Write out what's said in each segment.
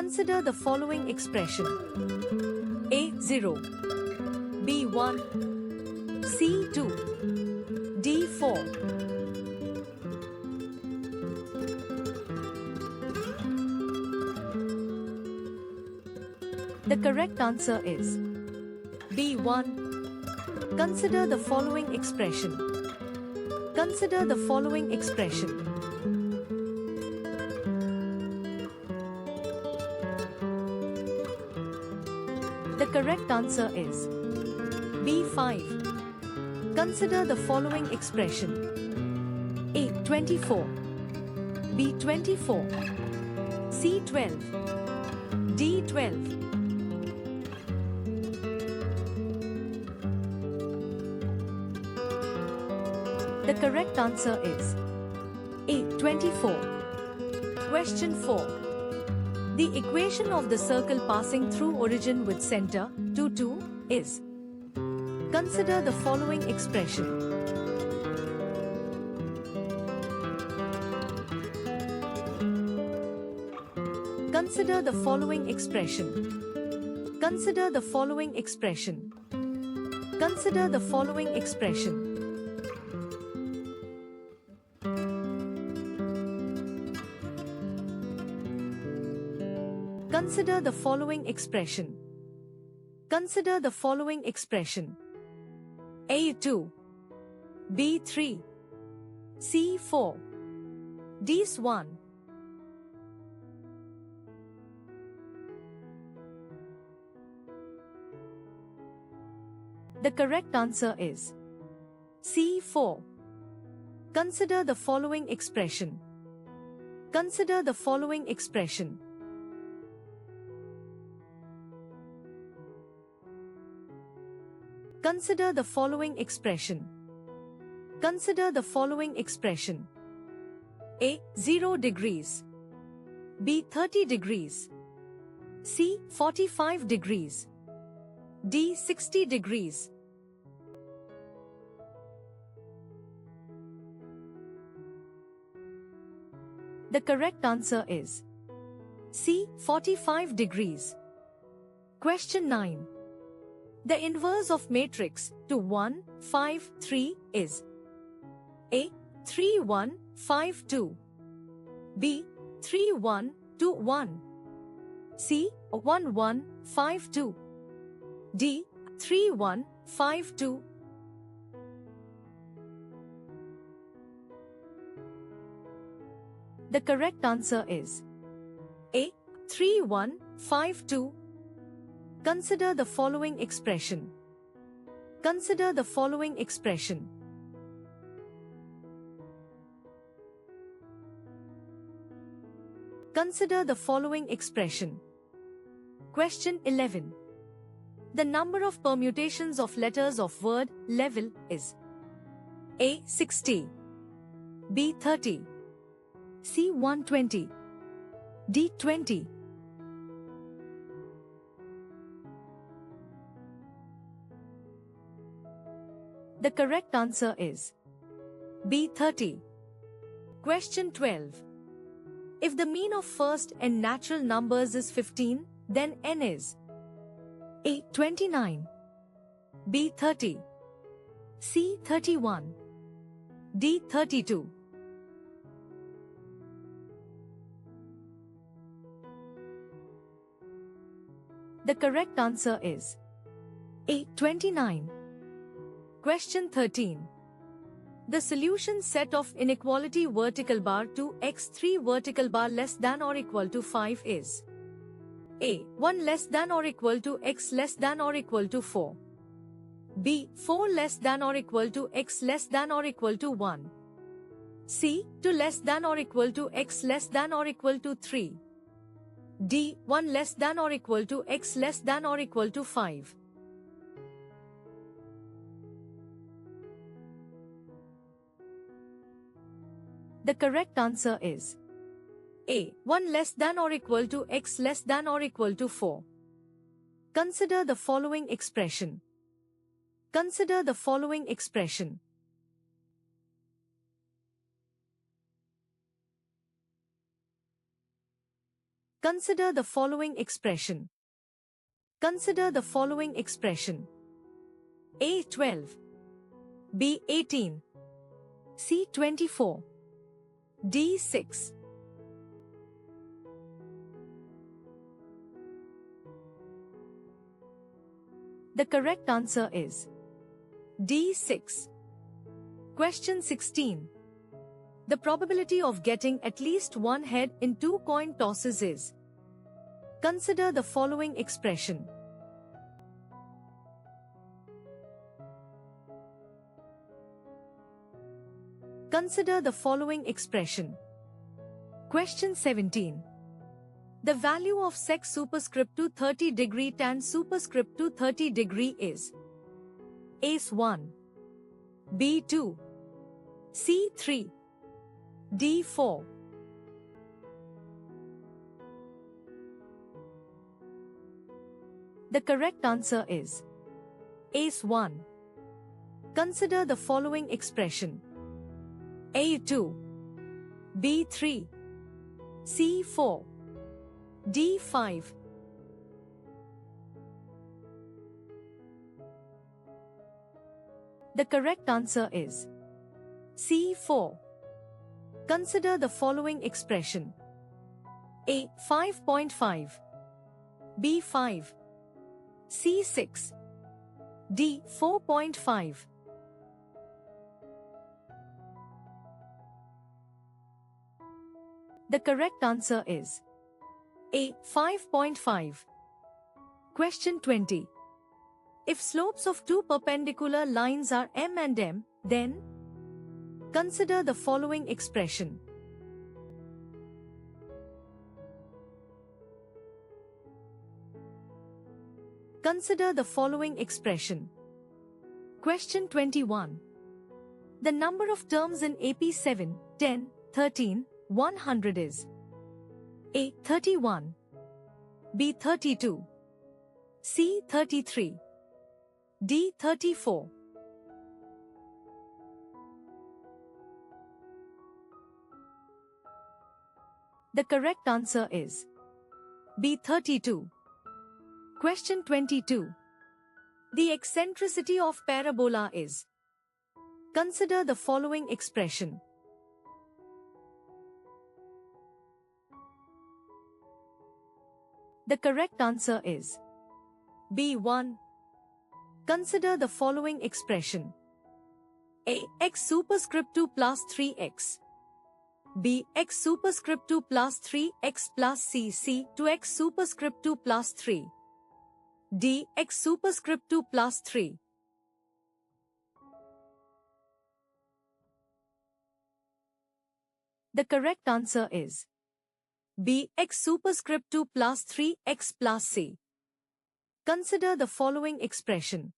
Consider the following expression. A 0, B 1, C 2, D 4. The correct answer is B 1. Consider the following expression. Consider the following expression. The correct answer is B 5. Consider the following expression. A 24, B 24, C 12, D 12. The correct answer is A 24. Question 4. The equation of the circle passing through origin with center 2 2 is. Consider the following expression. Consider the following expression. Consider the following expression. Consider the following expression. Consider the following expression. Consider the following expression. A 2, B 3, C 4, D 1. The correct answer is C 4. Consider the following expression. Consider the following expression. Consider the following expression. Consider the following expression. A 0 degrees, B 30 degrees, C 45 degrees, D 60 degrees. The correct answer is C 45 degrees. Question 9. The inverse of matrix 2 1 5 3 is A 3 1 5 2, B 3 1 2 1, C 1 1 5 2, D 3 1 5 2. The correct answer is A 3 1 5 2. Consider the following expression. Consider the following expression. Consider the following expression. Question 11. The number of permutations of letters of word level is A 60, B 30, C 120, D 20. The correct answer is B 30. Question 12. If the mean of first n natural numbers is 15, then n is A 29, B 30, C 31, D 32. The correct answer is A 29. Question 13. The solution set of inequality vertical bar 2x3 vertical bar less than or equal to 5 is A 1 less than or equal to x less than or equal to 4, B 4 less than or equal to x less than or equal to 1, C 2 less than or equal to x less than or equal to 3, D 1 less than or equal to x less than or equal to 5. The correct answer is A 1 less than or equal to x less than or equal to 4. Consider the following expression. Consider the following expression. Consider the following expression. Consider the following expression. A 12, B 18, C 24, D 6. The correct answer is D 6. Question 16. The probability of getting at least one head in 2 coin tosses is. Consider the following expression. Consider the following expression. Question 17. The value of sec superscript to 30 degree tan superscript to 30 degree is Ace 1, B 2, C 3, D 4. The correct answer is Ace 1. Consider the following expression. A 2, B 3, C 4, D 5. The correct answer is C 4. Consider the following expression. A 5.5, B 5, C 6, D 4.5. The correct answer is A 5.5. Question 20. If slopes of two perpendicular lines are M and M, then consider the following expression. Consider the following expression. Question 21. The number of terms in AP 7, 10, 13, 100 is A 31, B 32, C 33, D 34. The correct answer is B 32. Question 22. The eccentricity of parabola is. Consider the following expression. The correct answer is B1. Consider the following expression. A x superscript 2 plus 3x. B x superscript 2 plus 3x plus c 2x superscript 2 plus 3. D x superscript 2 plus 3. The correct answer is B x superscript 2 plus 3x plus c. Consider the following expression.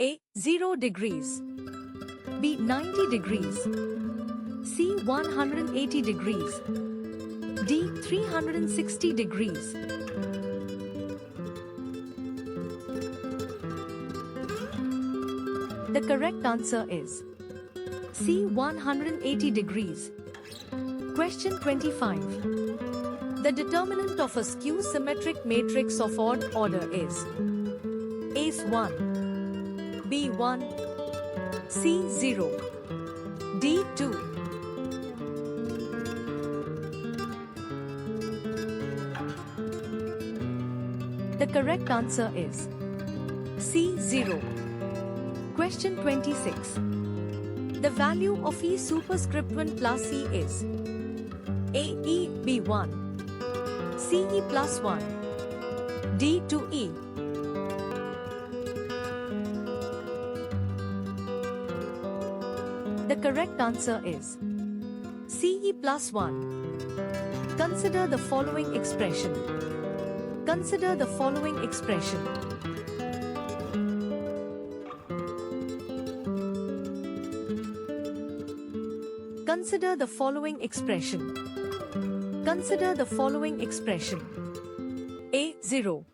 A 0 degrees, B 90 degrees, C 180 degrees, D 360 degrees. The correct answer is C 180 degrees. Question 25. The determinant of a skew-symmetric matrix of odd order is Ace 1, B 1, C 0, D 2. The correct answer is C 0. Question 26. The value of E superscript 1 plus E is A E B 1, C E plus 1, D 2 E. The correct answer is C E plus 1. Consider the following expression. Consider the following expression. Consider the following expression. Consider the following expression. A 0,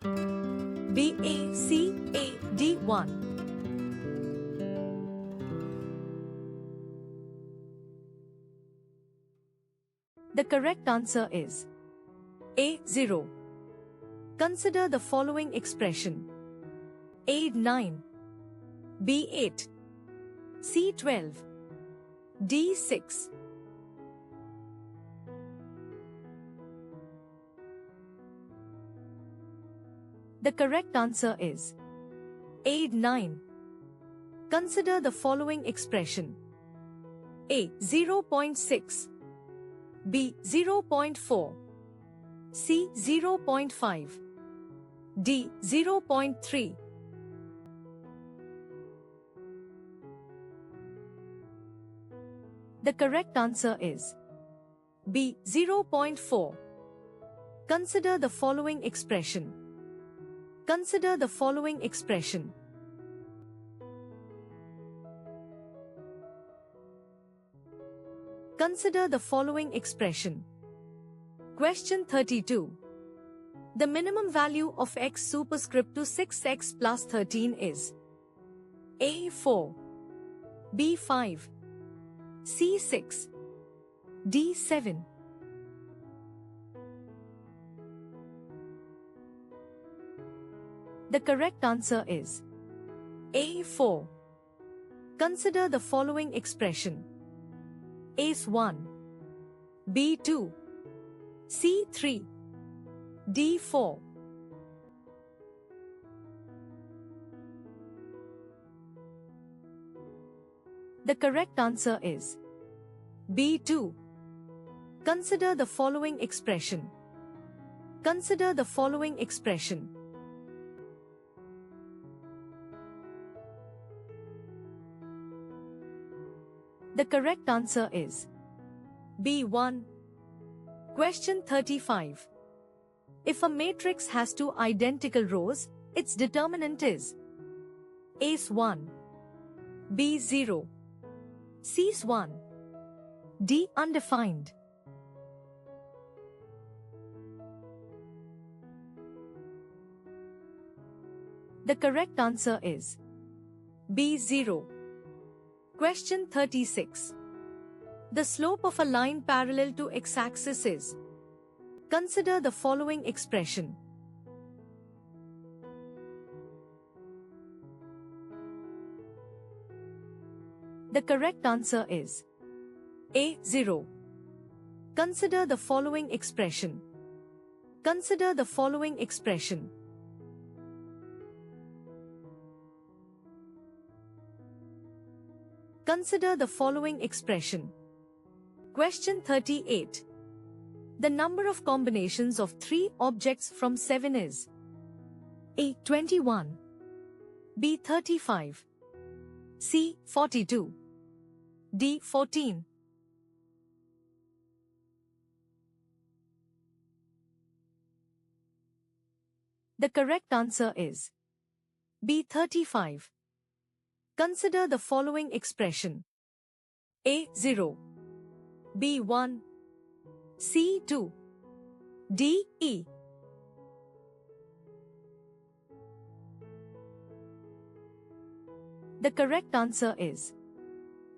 B A C A D 1. The correct answer is A. 0. Consider the following expression. A. 9. B. 8. C. 12. D. 6. The correct answer is A. 9. Consider the following expression. A. 0.6. B. 0.4. C. 0.5. D. 0.3. The correct answer is B. 0.4. Consider the following expression. Consider the following expression. Consider the following expression. Question 32. The minimum value of x superscript to 6x plus 13 is A. 4. B. 5. C. 6. D. 7. The correct answer is A. 4. Consider the following expression. A. 1. B. 2. C. 3. D. 4. The correct answer is B. 2. Consider the following expression. Consider the following expression. The correct answer is B. 1. Question 35. If a matrix has two identical rows, its determinant is A. 1. B. 0. C. 1. D. Undefined. The correct answer is B. 0. Question 36. The slope of a line parallel to x-axis is. Consider the following expression. The correct answer is A. 0. Consider the following expression. Consider the following expression. Consider the following expression. Question 38. The number of combinations of three objects from 7 is A. 21. B. 35. C. 42. D. 14. The correct answer is B. 35. Consider the following expression. A. 0. B. 1. C. 2. D. E. The correct answer is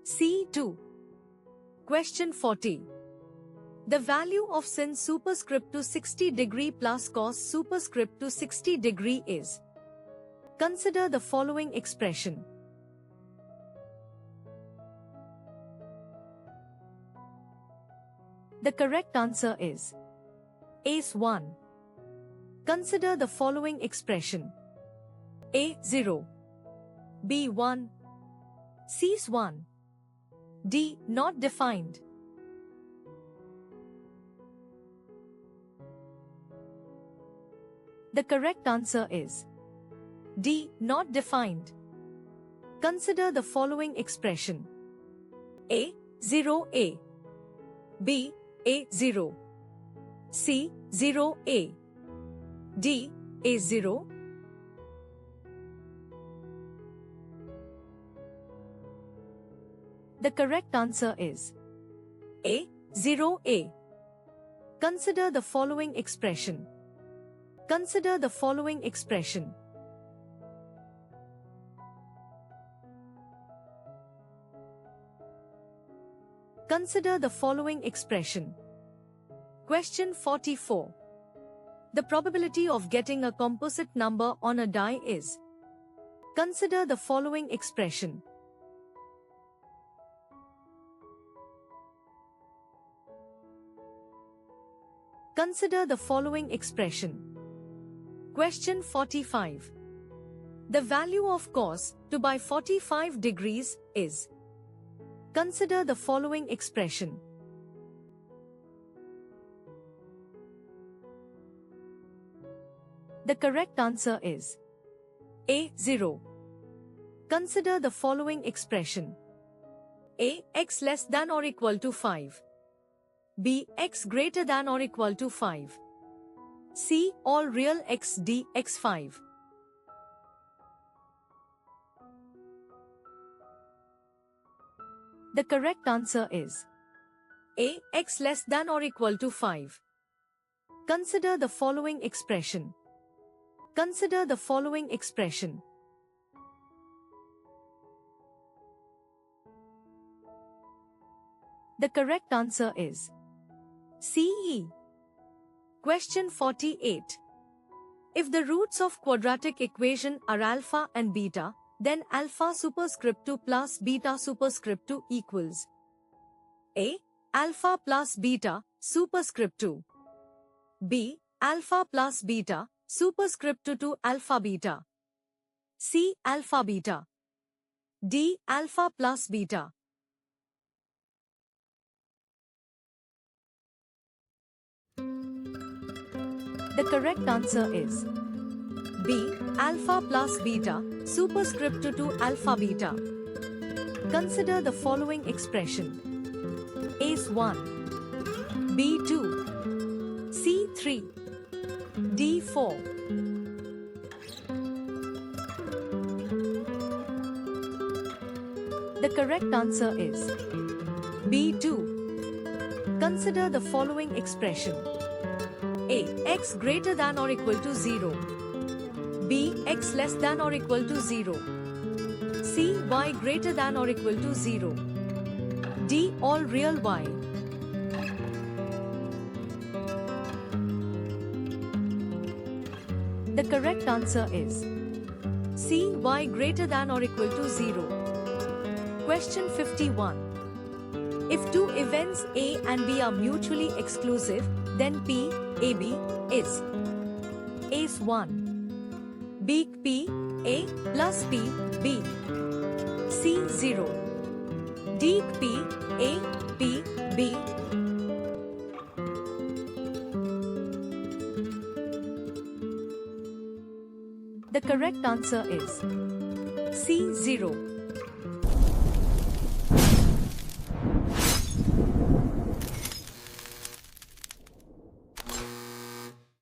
C. 2. Question 40. The value of sin superscript to 60 degree plus cos superscript to 60 degree is. Consider the following expression. The correct answer is A. 1. Consider the following expression. A. 0. B. 1. C. 1. D. Not defined. The correct answer is D. Not defined. Consider the following expression. A. 0A. B. A. 0. C. 0A. D. A. 0. The correct answer is A. 0A. Consider the following expression. Consider the following expression. Consider the following expression. Question 44. The probability of getting a composite number on a die is. Consider the following expression. Consider the following expression. Question 45. The value of cos 2 by 45 degrees is. Consider the following expression. The correct answer is A. 0. Consider the following expression. A. X less than or equal to 5. B. X greater than or equal to 5. C. All real x d x 5. The correct answer is A. X less than or equal to 5. Consider the following expression. Consider the following expression. The correct answer is CE. Question 48. If the roots of quadratic equation are alpha and beta, then alpha superscript 2 plus beta superscript 2 equals A. Alpha plus beta superscript 2. B. Alpha plus beta superscript 2 to alpha beta. C. Alpha beta. D. Alpha plus beta. The correct answer is B. Alpha plus beta superscript 2 to alpha beta. Consider the following expression. A1, B2, C3, D4. The correct answer is B2. Consider the following expression. A. X greater than or equal to 0. B. X less than or equal to 0. C. Y greater than or equal to 0. D. All real Y. The correct answer is C. Y greater than or equal to 0. Question 51. If two events A and B are mutually exclusive, then P, AB, is A1, B, P, A, plus P, B, C, 0, D, P, A, P, B. The correct answer is C, 0.